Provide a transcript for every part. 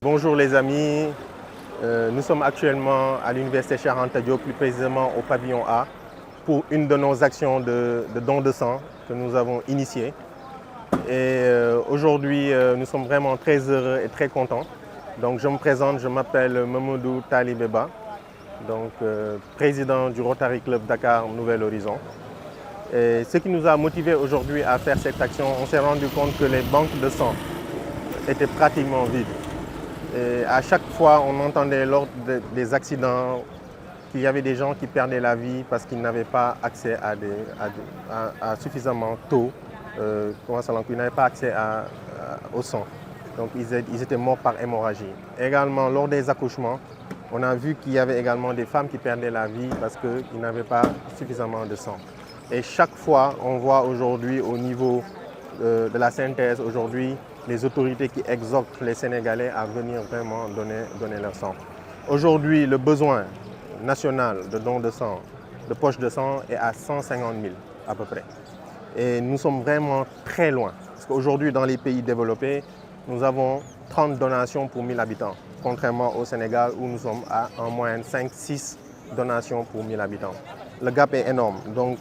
Bonjour les amis, nous sommes actuellement à l'université Cheikh Anta Diop, plus précisément au pavillon A, pour une de nos actions de don de sang que nous avons initiée. Et aujourd'hui, nous sommes vraiment très heureux et très contents. Donc je me présente, je m'appelle Mamadou Talibeba, donc président du Rotary Club Dakar Nouvel Horizon. Et ce qui nous a motivés aujourd'hui à faire cette action, on s'est rendu compte que les banques de sang étaient pratiquement vides. Et à chaque fois, on entendait lors des accidents qu'il y avait des gens qui perdaient la vie parce qu'ils n'avaient pas accès à suffisamment tôt, ils n'avaient pas accès au sang. Donc ils étaient morts par hémorragie. Également, lors des accouchements, on a vu qu'il y avait également des femmes qui perdaient la vie parce qu'ils n'avaient pas suffisamment de sang. Et chaque fois, on voit aujourd'hui au niveau de la synthèse, aujourd'hui, les autorités qui exhortent les Sénégalais à venir vraiment donner leur sang. Aujourd'hui, le besoin national de dons de sang, de poches de sang, est à 150 000 à peu près. Et nous sommes vraiment très loin. Parce qu'aujourd'hui, dans les pays développés, nous avons 30 donations pour 1000 habitants, contrairement au Sénégal où nous sommes à en moyenne 5-6 donations pour 1000 habitants. Le gap est énorme. Donc,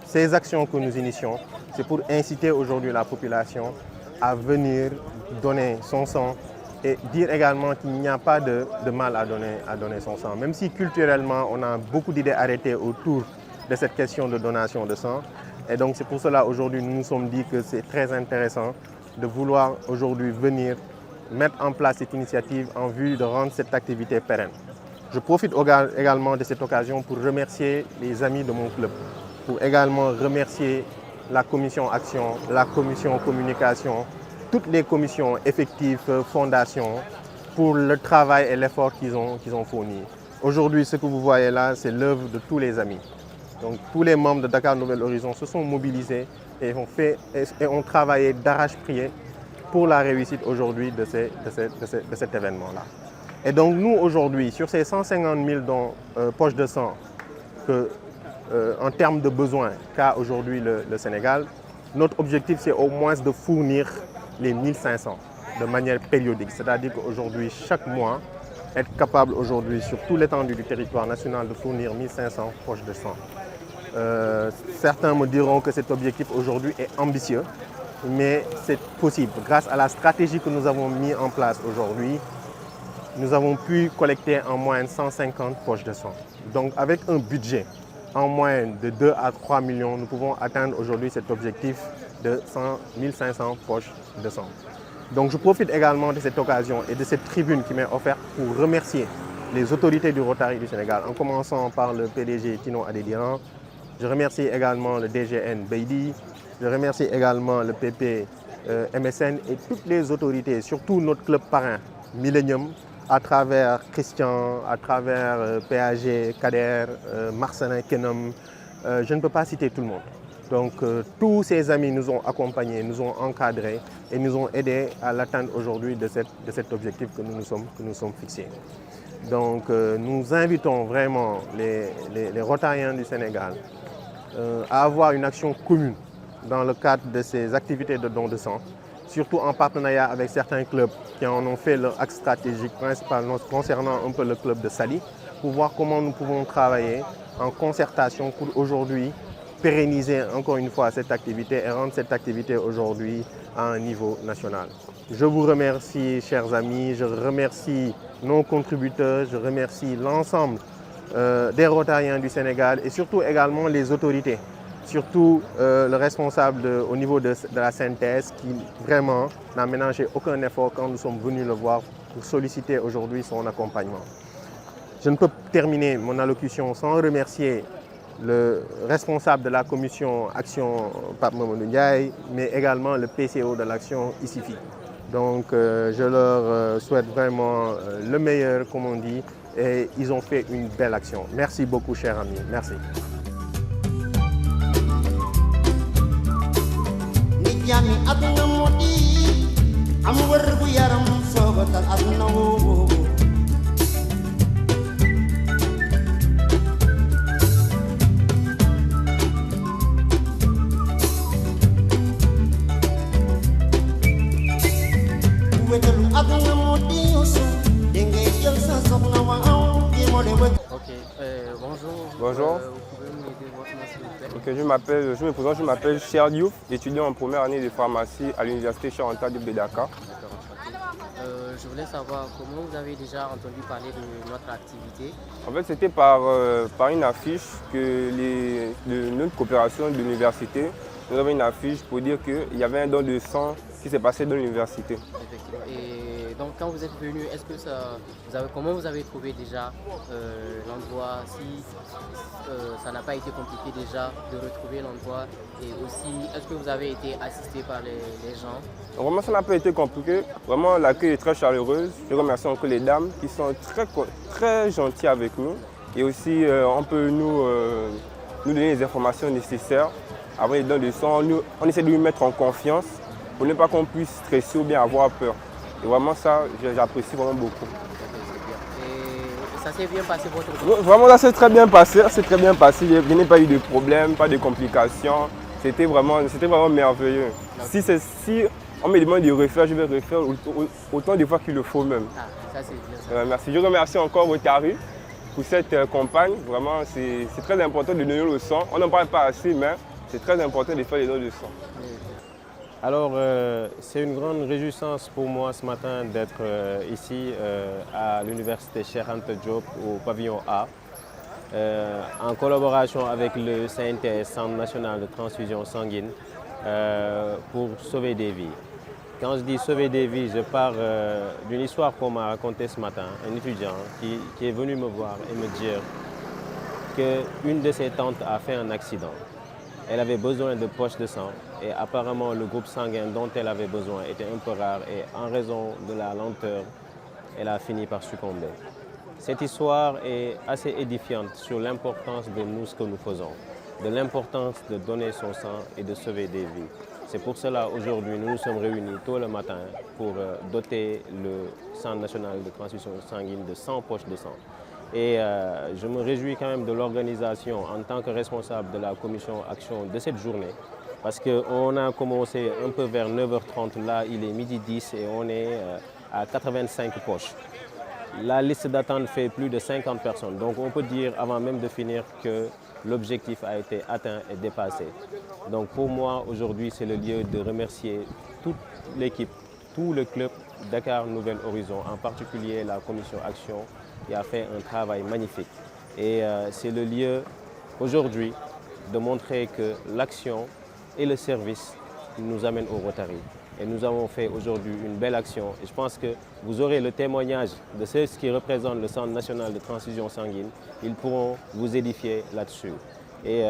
ces actions que nous initions, c'est pour inciter aujourd'hui la population à venir donner son sang et dire également qu'il n'y a pas de mal à donner son sang. Même si culturellement, on a beaucoup d'idées arrêtées autour de cette question de donation de sang. Et donc c'est pour cela aujourd'hui nous nous sommes dit que c'est très intéressant de vouloir aujourd'hui venir mettre en place cette initiative en vue de rendre cette activité pérenne. Je profite également de cette occasion pour remercier les amis de mon club, pour également remercier la commission action, la commission communication, toutes les commissions effectives, fondations, pour le travail et l'effort qu'ils ont fourni. Aujourd'hui, ce que vous voyez là, c'est l'œuvre de tous les amis. Donc tous les membres de Dakar Nouvel Horizon se sont mobilisés et ont travaillé d'arrache-pied pour la réussite aujourd'hui de cet événement-là. Et donc nous aujourd'hui, sur ces 150 000 poches de sang en termes de besoins qu'a aujourd'hui le Sénégal, notre objectif c'est au moins de fournir les 1500 de manière périodique. C'est-à-dire qu'aujourd'hui, chaque mois, être capable aujourd'hui sur tout l'étendue du territoire national de fournir 1500 poches de sang. Certains me diront que cet objectif aujourd'hui est ambitieux, mais c'est possible. Grâce à la stratégie que nous avons mise en place aujourd'hui, nous avons pu collecter en moyenne 150 poches de sang. Donc avec un budget en moyenne de 2 à 3 millions, nous pouvons atteindre aujourd'hui cet objectif de 1500 poches de sang. Donc je profite également de cette occasion et de cette tribune qui m'est offerte pour remercier les autorités du Rotary du Sénégal, en commençant par le PDG Tino Adédiran. Je remercie également le DGN Beidi, je remercie également le PP MSN et toutes les autorités, surtout notre club parrain Millennium, à travers Christian, à travers PAG, Kader, Marcelin, Kenom. Je ne peux pas citer tout le monde. Donc tous ces amis nous ont accompagnés, nous ont encadrés et nous ont aidés à l'atteindre aujourd'hui de cet objectif que nous sommes fixés. Donc nous invitons vraiment les Rotariens du Sénégal à avoir une action commune dans le cadre de ces activités de don de sang, surtout en partenariat avec certains clubs qui en ont fait leur axe stratégique, principalement concernant un peu le club de Sali, pour voir comment nous pouvons travailler en concertation pour aujourd'hui pérenniser encore une fois cette activité et rendre cette activité aujourd'hui à un niveau national. Je vous remercie, chers amis, je remercie nos contributeurs, je remercie l'ensemble des Rotariens du Sénégal et surtout également les autorités. surtout le responsable au niveau de la synthèse qui vraiment n'a ménagé aucun effort quand nous sommes venus le voir pour solliciter aujourd'hui son accompagnement. Je ne peux terminer mon allocution sans remercier le responsable de la commission Action Pape Mamadou Ndiaye, mais également le PCO de l'Action ICIFI. Donc je leur souhaite vraiment le meilleur, comme on dit, et ils ont fait une belle action. Merci beaucoup, chers amis. Merci. Ok, bonjour. Bonjour. Vous pouvez me donner votre nom s'il vous plaît? Ok, je me présente, je m'appelle Cher Diouf, étudiant en première année de pharmacie à l'université Cheikh Anta Diop de Dakar. D'accord, enchanté. Je voulais savoir comment vous avez déjà entendu parler de notre activité. En fait, c'était par une affiche que notre coopération de l'université, nous avons une affiche pour dire qu'il y avait un don de sang qui s'est passé dans l'université. Effectivement. Et donc quand vous êtes venu, est-ce que comment vous avez trouvé déjà l'endroit, si ça n'a pas été compliqué déjà de retrouver l'endroit, et aussi est-ce que vous avez été assisté par les gens? Vraiment, ça n'a pas été compliqué. Vraiment, l'accueil est très chaleureux. Je remercie encore les dames qui sont très gentilles avec nous. Et aussi, on peut nous donner les informations nécessaires avant les dons de sang. On essaie de nous mettre en confiance pour ne pas qu'on puisse stresser ou bien avoir peur. Et vraiment, ça, j'apprécie vraiment beaucoup. Et ça s'est bien passé votre tour? Vraiment, là, c'est très bien passé. Je n'ai pas eu de problème, pas de complications. C'était vraiment merveilleux. Si on me demande de refaire, je vais refaire autant de fois qu'il le faut même. Ah, ça c'est bien ça. Merci. Je remercie encore Rotary pour cette campagne. Vraiment, c'est très important de donner le sang. On n'en parle pas assez, mais c'est très important de faire les dons de sang. Alors, c'est une grande réjouissance pour moi ce matin d'être ici à l'université Cheikh Anta Diop au pavillon A, en collaboration avec le CNTS, Centre national de transfusion sanguine, pour sauver des vies. Quand je dis sauver des vies, je pars d'une histoire qu'on m'a racontée ce matin, un étudiant qui est venu me voir et me dire qu'une de ses tantes a fait un accident. Elle avait besoin de poches de sang et apparemment le groupe sanguin dont elle avait besoin était un peu rare et en raison de la lenteur, elle a fini par succomber. Cette histoire est assez édifiante sur l'importance de nous, ce que nous faisons, de l'importance de donner son sang et de sauver des vies. C'est pour cela aujourd'hui nous nous sommes réunis tôt le matin pour doter le Centre national de transfusion sanguine de 100 poches de sang. Et je me réjouis quand même de l'organisation en tant que responsable de la commission action de cette journée. Parce qu'on a commencé un peu vers 9h30, là il est midi 10 et on est à 85 poches. La liste d'attente fait plus de 50 personnes, donc on peut dire avant même de finir que l'objectif a été atteint et dépassé. Donc pour moi aujourd'hui c'est le lieu de remercier toute l'équipe, tout le club Dakar Nouvel Horizon, en particulier la commission action qui a fait un travail magnifique. Et c'est le lieu aujourd'hui de montrer que l'action et le service nous amènent au Rotary. Et nous avons fait aujourd'hui une belle action. Et je pense que vous aurez le témoignage de ceux qui représentent le Centre national de transfusion sanguine. Ils pourront vous édifier là-dessus. Et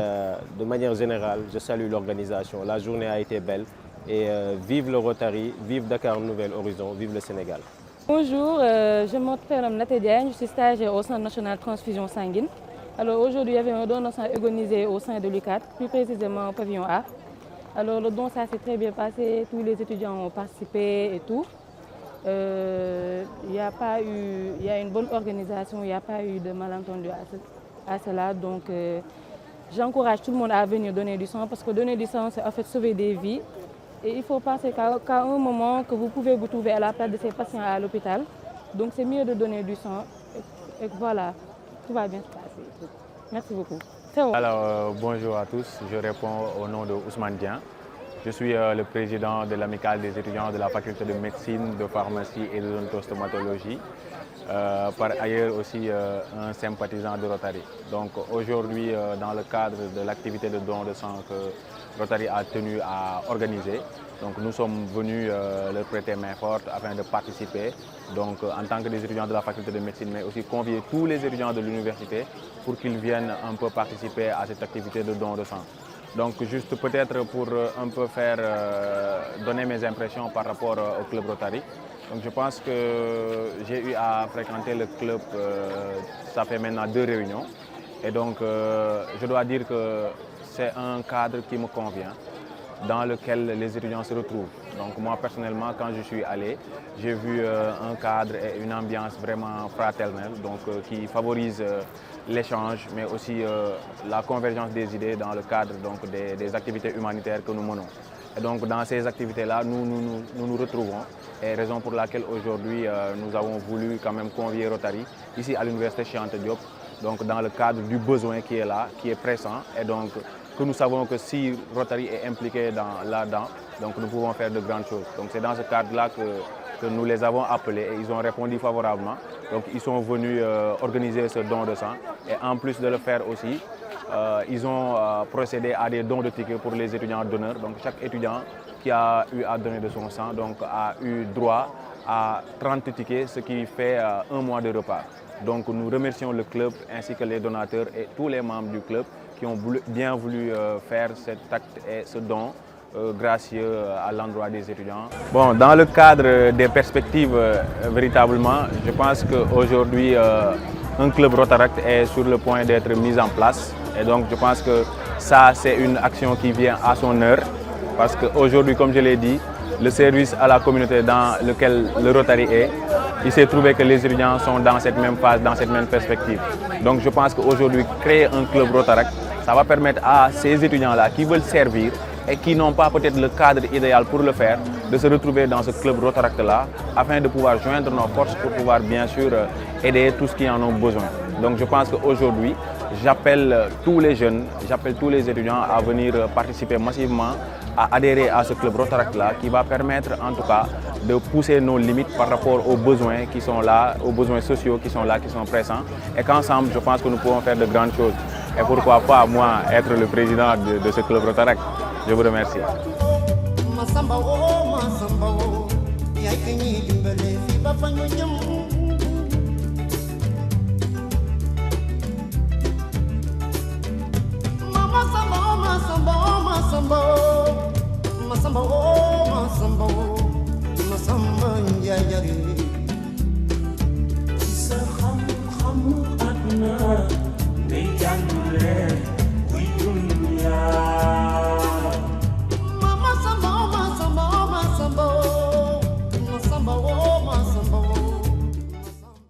de manière générale, je salue l'organisation. La journée a été belle. Et vive le Rotary, vive Dakar Nouvel Horizon, vive le Sénégal. Bonjour, je m'appelle Naté Diagne, je suis stagiaire au Centre national de transfusion sanguine. Alors aujourd'hui, il y avait un don de sang organisé au sein de l'UCAD, plus précisément au pavillon A. Alors le don, ça s'est très bien passé, tous les étudiants ont participé et tout. Il y a une bonne organisation, il n'y a pas eu de malentendu à cela. Donc j'encourage tout le monde à venir donner du sang parce que donner du sang, c'est en fait sauver des vies. Et il faut penser qu'à un moment que vous pouvez vous trouver à la place de ces patients à l'hôpital. Donc c'est mieux de donner du sang. Et voilà, tout va bien se passer. Merci beaucoup. Alors bonjour à tous, je réponds au nom de Ousmane Dian. Je suis le président de l'amicale des étudiants de la faculté de médecine, de pharmacie et de d'odontostomatologie. Par ailleurs aussi un sympathisant de Rotary. Donc aujourd'hui, dans le cadre de l'activité de don de sang que Rotary a tenu à organiser, donc nous sommes venus leur prêter main forte afin de participer, donc en tant que des étudiants de la faculté de médecine, mais aussi convier tous les étudiants de l'université pour qu'ils viennent un peu participer à cette activité de don de sang. Donc juste peut-être pour un peu faire donner mes impressions par rapport au club Rotary. Donc je pense que j'ai eu à fréquenter le club, ça fait maintenant 2 réunions. Et donc je dois dire que c'est un cadre qui me convient, dans lequel les étudiants se retrouvent. Donc moi personnellement, quand je suis allé, j'ai vu un cadre et une ambiance vraiment fraternelle, donc qui favorise l'échange, mais aussi la convergence des idées dans le cadre donc, des activités humanitaires que nous menons. Et donc dans ces activités-là, nous retrouvons, et raison pour laquelle aujourd'hui nous avons voulu quand même convier Rotary ici à l'université Cheikh Anta Diop, donc dans le cadre du besoin qui est là, qui est pressant, et donc que nous savons que si Rotary est impliqué là-dedans, donc nous pouvons faire de grandes choses. Donc c'est dans ce cadre-là que nous les avons appelés et ils ont répondu favorablement. Donc ils sont venus organiser ce don de sang et en plus de le faire aussi, ils ont procédé à des dons de tickets pour les étudiants d'honneur. Donc chaque étudiant qui a eu à donner de son sang donc, a eu droit à 30 tickets, ce qui fait 1 mois de repas. Donc nous remercions le club ainsi que les donateurs et tous les membres du club qui ont bien voulu faire cet acte et ce don gracieux à l'endroit des étudiants. Bon, dans le cadre des perspectives, véritablement, je pense qu'aujourd'hui, un club Rotaract est sur le point d'être mis en place. Et donc, je pense que ça, c'est une action qui vient à son heure. Parce qu'aujourd'hui, comme je l'ai dit, le service à la communauté dans lequel le Rotary est, il s'est trouvé que les étudiants sont dans cette même phase, dans cette même perspective. Donc, je pense qu'aujourd'hui, créer un club Rotaract, ça va permettre à ces étudiants-là qui veulent servir et qui n'ont pas peut-être le cadre idéal pour le faire, de se retrouver dans ce club Rotaract-là afin de pouvoir joindre nos forces pour pouvoir bien sûr aider tous qui en ont besoin. Donc je pense qu'aujourd'hui, j'appelle tous les jeunes, j'appelle tous les étudiants à venir participer massivement, à adhérer à ce club Rotaract-là qui va permettre en tout cas de pousser nos limites par rapport aux besoins qui sont là, aux besoins sociaux qui sont là, qui sont pressants et qu'ensemble, je pense que nous pouvons faire de grandes choses. Et pourquoi pas, moi, être le président de ce club Rotaract. Je vous remercie. Sa xam-xamu àdduna